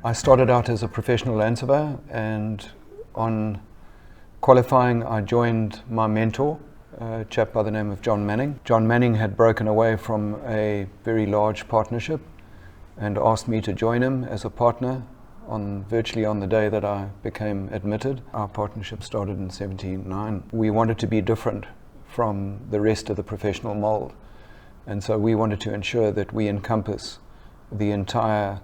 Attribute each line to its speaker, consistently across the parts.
Speaker 1: I started out as a professional land surveyor, and on qualifying I joined my mentor, a chap by the name of John Manning. John Manning had broken away from a very large partnership and asked me to join him as a partner virtually on the day that I became admitted. Our partnership started in '79. We wanted to be different from the rest of the professional mold, and so we wanted to ensure that we encompass the entire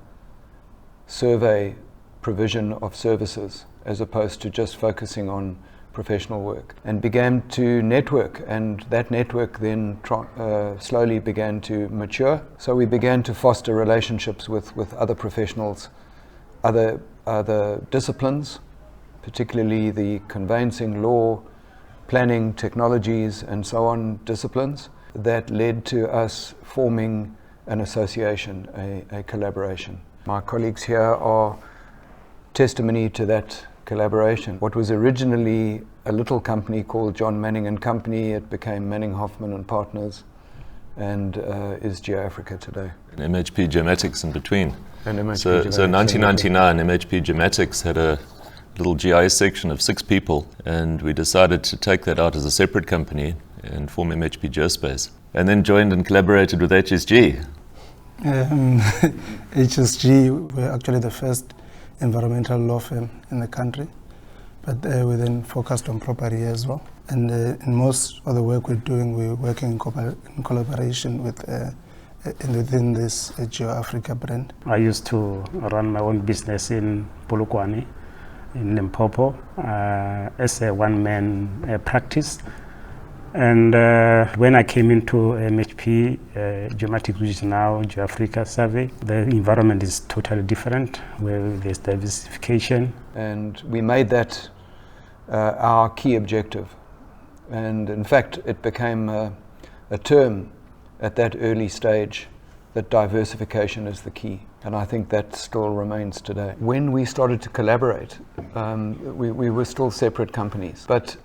Speaker 1: survey provision of services as opposed to just focusing on professional work, and began to network, and that network then slowly began to mature. So we began to foster relationships with other professionals, other disciplines, particularly the conveyancing, law, planning, technologies and so on disciplines, that led to us forming an association, a collaboration. My colleagues here are testimony to that collaboration. What was originally a little company called John Manning and Company, it became Manning, Hoffmann and Partners, and is GeoAfrika today.
Speaker 2: And MHP Geomatics in between.
Speaker 1: And MHP
Speaker 2: so in 1999, MHP Geomatics had a little GIS section of 6 people, and we decided to take that out as a separate company and form MHP Geospace. And then joined and collaborated with HSG.
Speaker 3: HSG were actually the first environmental law firm in the country, but we then focused on property as well. And in most of the work we're doing, we're working in collaboration with within this GeoAfrika brand.
Speaker 4: I used to run my own business in Polokwane, in Limpopo, as a one-man practice. And when I came into MHP Geomatics, which is now GeoAfrika Survey, the environment is totally different, where there's diversification.
Speaker 1: And we made that our key objective. And in fact, it became a term at that early stage that diversification is the key. And I think that still remains today. When we started to collaborate, we were still separate companies. But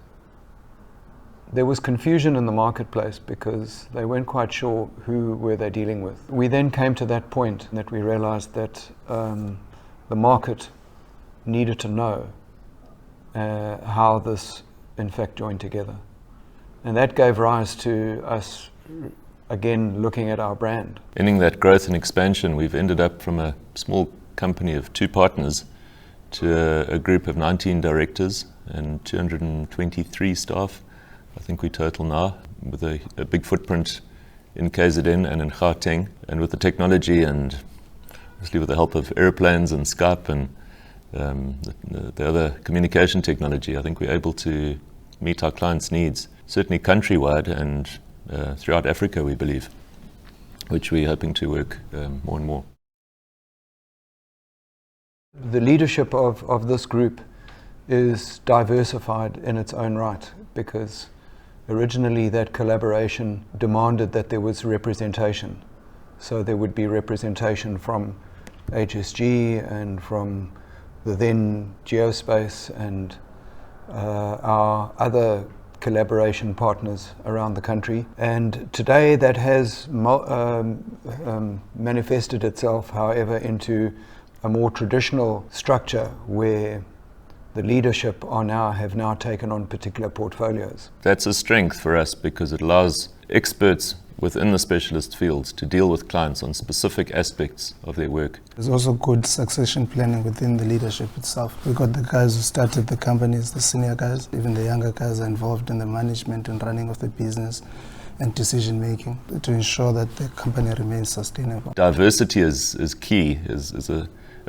Speaker 1: there was confusion in the marketplace because they weren't quite sure who were they dealing with. We then came to that point that we realized that the market needed to know how this in fact joined together. And that gave rise to us again looking at our brand.
Speaker 2: Ending that growth and expansion, we've ended up from a small company of 2 partners to a group of 19 directors and 223 staff. I think we total now, with a big footprint in KZN and in Gauteng, and with the technology and obviously with the help of airplanes and Skype and the other communication technology, I think we're able to meet our clients' needs, certainly countrywide and throughout Africa, we believe, which we're hoping to work more and more.
Speaker 1: The leadership of this group is diversified in its own right, because originally that collaboration demanded that there was representation. So there would be representation from HSG and from the then Geospace and our other collaboration partners around the country. And today that has manifested itself, however, into a more traditional structure where the leadership have now taken on particular portfolios.
Speaker 2: That's a strength for us because it allows experts within the specialist fields to deal with clients on specific aspects of their work.
Speaker 3: There's also good succession planning within the leadership itself. We've got the guys who started the companies, the senior guys, even the younger guys are involved in the management and running of the business and decision making to ensure that the company remains sustainable.
Speaker 2: Diversity is key, is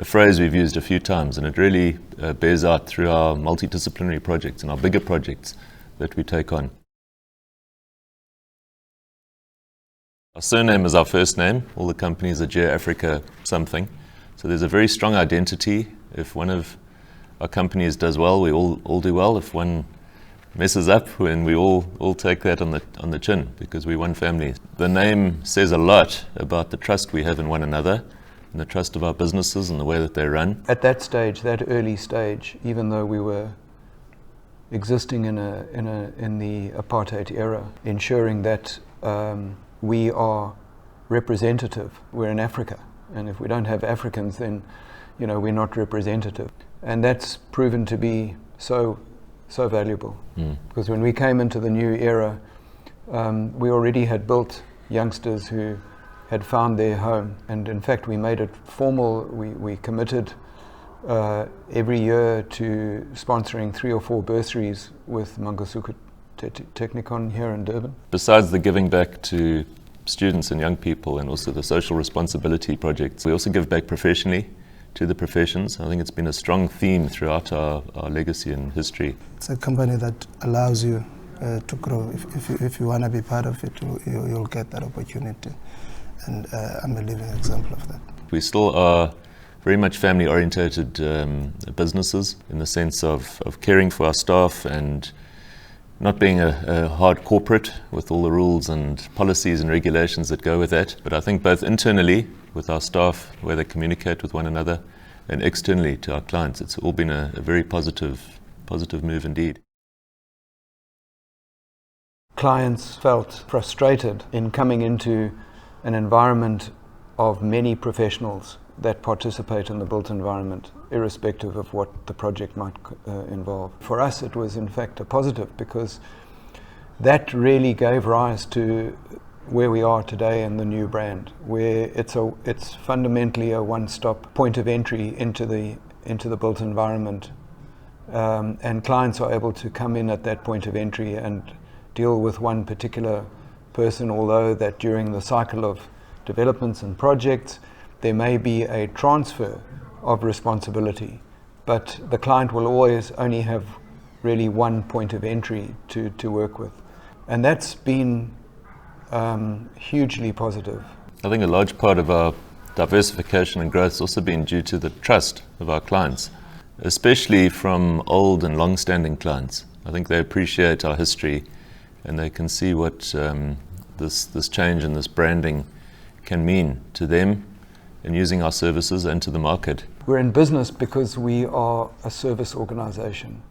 Speaker 2: a phrase we've used a few times, and it really bears out through our multidisciplinary projects and our bigger projects that we take on. Our surname is our first name. All the companies are GeoAfrika something. So there's a very strong identity. If one of our companies does well, we all do well. If one messes up, then we all take that on the chin, because we're one family. The name says a lot about the trust we have in one another, and the trust of our businesses and the way that they run.
Speaker 1: At that stage, that early stage, even though we were existing in the apartheid era, ensuring that we are representative. We're in Africa, and if we don't have Africans, then we're not representative. And that's proven to be so valuable. Because when we came into the new era, we already had built youngsters who had found their home. And in fact, we made it formal. We committed every year to sponsoring 3 or 4 bursaries with Mangosuthu Technikon here in Durban.
Speaker 2: Besides the giving back to students and young people and also the social responsibility projects, we also give back professionally to the professions. I think it's been a strong theme throughout our legacy and history.
Speaker 3: It's a company that allows you to grow. If you want to be part of it, you'll get that opportunity. And I'm a living example of that.
Speaker 2: We still are very much family-orientated businesses in the sense of caring for our staff and not being a hard corporate with all the rules and policies and regulations that go with that. But I think both internally with our staff, where they communicate with one another, and externally to our clients, it's all been a very positive move indeed.
Speaker 1: Clients felt frustrated in coming into an environment of many professionals that participate in the built environment, irrespective of what the project might involve. For us, it was in fact a positive, because that really gave rise to where we are today in the new brand, where it's fundamentally a one-stop point of entry into the built environment, and clients are able to come in at that point of entry and deal with one particular person, although that during the cycle of developments and projects there may be a transfer of responsibility, but the client will always only have really one point of entry to work with. And that's been hugely positive.
Speaker 2: I think a large part of our diversification and growth has also been due to the trust of our clients, especially from old and long-standing clients. I think they appreciate our history and they can see what this change and this branding can mean to them in using our services and to the market.
Speaker 1: We're in business because we are a service organization.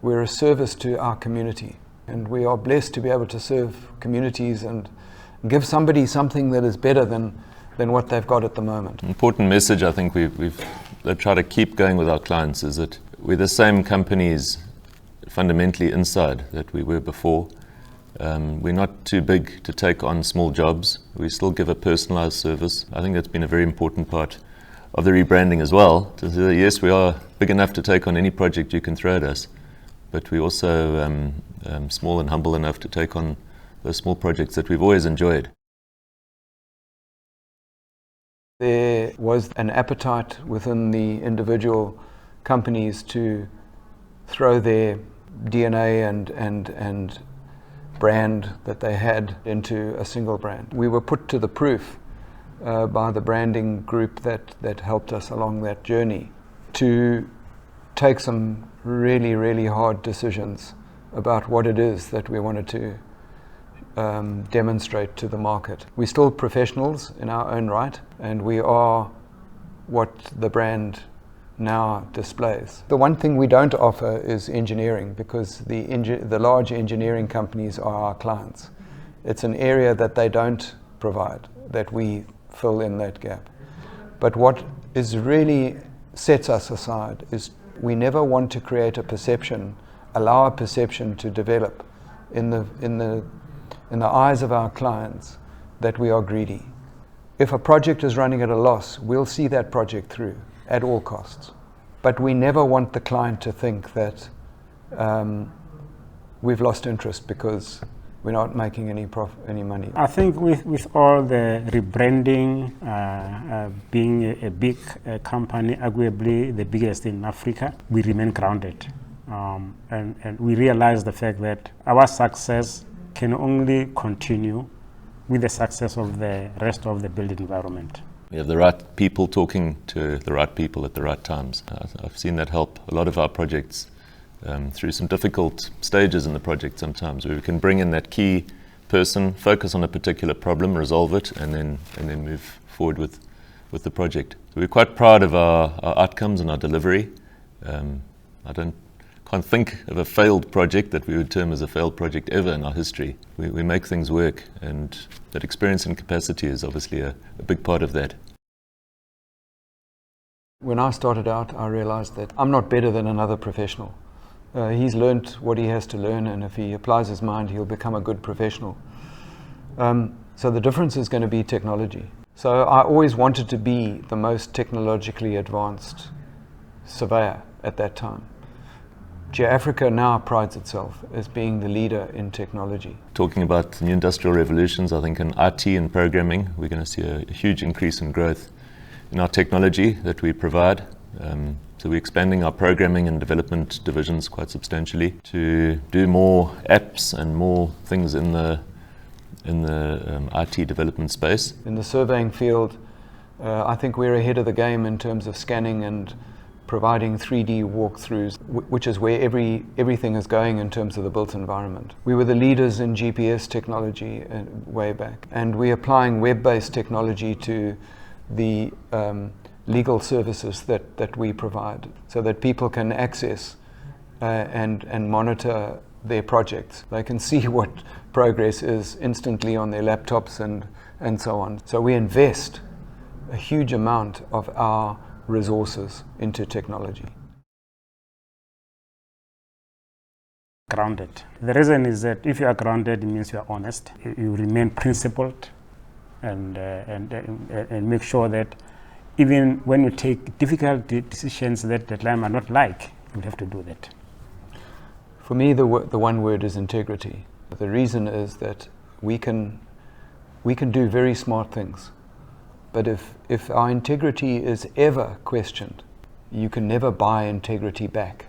Speaker 1: We're a service to our community, and we are blessed to be able to serve communities and give somebody something that is better than what they've got at the moment.
Speaker 2: An important message I think we've tried to keep going with our clients is that we're the same companies fundamentally inside that we were before. We're not too big to take on small jobs. We still give a personalized service. I think that's been a very important part of the rebranding as well. To say, yes, we are big enough to take on any project you can throw at us, but we're also small and humble enough to take on those small projects that we've always enjoyed.
Speaker 1: There was an appetite within the individual companies to throw their DNA and brand that they had into a single brand. We were put to the proof by the branding group that helped us along that journey to take some really hard decisions about what it is that we wanted to demonstrate to the market. We're still professionals in our own right, and we are what the brand now displays. The one thing we don't offer is engineering, because the large engineering companies are our clients. It's an area that they don't provide, that we fill in that gap. But what is really sets us aside is we never want to create a perception, allow a perception to develop in the eyes of our clients that we are greedy. If a project is running at a loss, we'll see that project through at all costs. But we never want the client to think that we've lost interest because we're not making any money.
Speaker 4: I think with all the rebranding, being a big company, arguably the biggest in Africa, we remain grounded. And we realize the fact that our success can only continue with the success of the rest of the built environment.
Speaker 2: We have the right people talking to the right people at the right times. I've seen that help a lot of our projects through some difficult stages in the project sometimes, where we can bring in that key person, focus on a particular problem, resolve it, and then move forward with the project. So we're quite proud of our outcomes and our delivery. Can't think of a failed project that we would term as a failed project ever in our history. We make things work, and that experience and capacity is obviously a big part of that.
Speaker 1: When I started out, I realized that I'm not better than another professional. He's learnt what he has to learn, and if he applies his mind, he'll become a good professional. So the difference is going to be technology. So I always wanted to be the most technologically advanced surveyor at that time. GeoAfrika now prides itself as being the leader in technology.
Speaker 2: Talking about the new industrial revolutions, I think in IT and programming, we're going to see a huge increase in growth in our technology that we provide. So we're expanding our programming and development divisions quite substantially to do more apps and more things in the IT development space.
Speaker 1: In the surveying field, I think we're ahead of the game in terms of scanning and providing 3D walkthroughs, which is where everything is going in terms of the built environment. We were the leaders in GPS technology way back, and we're applying web-based technology to the legal services that we provide, so that people can access and monitor their projects. They can see what progress is instantly on their laptops and so on. So we invest a huge amount of our resources into technology.
Speaker 4: Grounded. The reason is that if you are grounded, it means you are honest. You remain principled, and make sure that even when you take difficult decisions that the client might not like, you have to do that.
Speaker 1: For me, the one word is integrity. The reason is that we can do very smart things, but if our integrity is ever questioned, you can never buy integrity back.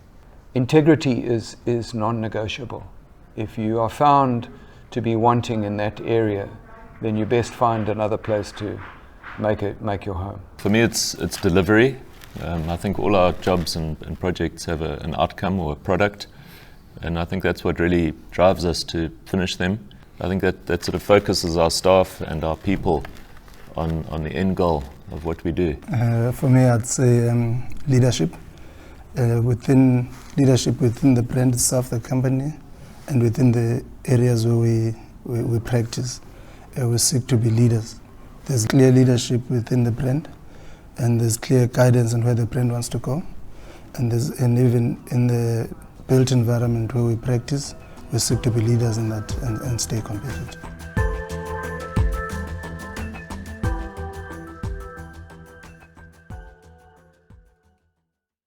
Speaker 1: Integrity is non-negotiable. If you are found to be wanting in that area, then you best find another place to make your home.
Speaker 2: For me, it's delivery. I think all our jobs and projects have an outcome or a product, and I think that's what really drives us to finish them. I think that sort of focuses our staff and our people on the end goal of what we do.
Speaker 3: For me, I'd say leadership. Within leadership within the brand itself, the company, and within the areas where we practice, we seek to be leaders. There's clear leadership within the brand, and there's clear guidance on where the brand wants to go, and even in the built environment where we practice, we seek to be leaders in that and stay competitive.